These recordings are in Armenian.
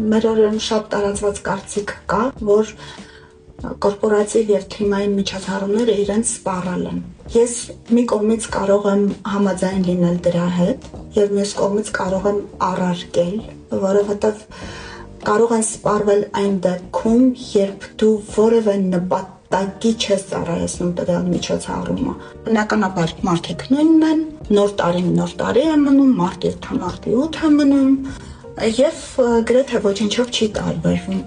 Մեր օրերում շատ տարածված կարծիք կա, որ կորպորատիվ եւ թիմային միջոցառումները իրենց սպառել են։ Ես մի կողմից կարող եմ համաձայն լինել դրա հետ եւ մյուս կողմից կարող եմ առարկել, որովհետեւ կարող են սպառվել այն դեպքում, երբ դու որևէ նպատակի չես ծառայեցնում տվյալ միջոցառումը։ Բնականաբար մարդիկ նույնն են, նոր տարի է մնում, մարտ 8 է մնում եւ գրեթե ոչինչով չի տարբերվում։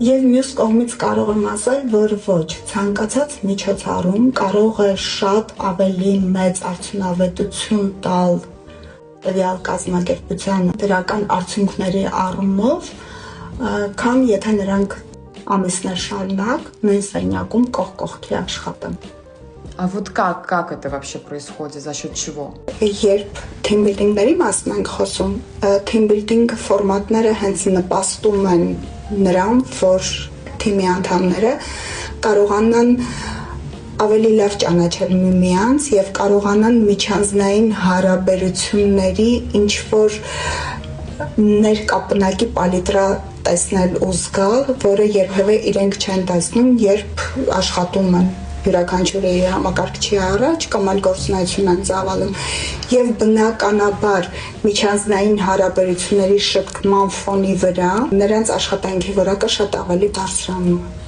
Եվ մյուս կողմից կարող եմ ասել, որ ոչ, ցանկացած միջոցառում կարող է շատ ավելի մեծ արդյունավետություն տալ տվյալ կազմակերպության դրական արդյունքների առումով, քան եթե նրանք ամիսներ շարունակ նույն սենյակում կողք կողքի աշխատեն։ А вот как это вообще происходит, за счет чего? Երբ թիմբիլդինգների մասին ենք խոսում, թիմբիլդինգ ֆորմատները հենց նպաստում են նրան, որ թիմի անդամները կարողանան ավելի լավ ճանաչել միմյանց եւ կարողանան միջանձնային հարաբերությունների ինչ որ ներկապնակի պալիտրա տեսնել ու զգալ, որը երբևէ իրենք չեն տեսնում, երբ աշխատում են յուրաքանչյուրի համակարգչի առաջ կամ այլ գործունեություն են ծավալում եւ բնականաբար միջանձնային հարաբերությունների շտկման ֆոնի վրա նրանց աշխատանքի որակը շատ ավելի բարձրանում է։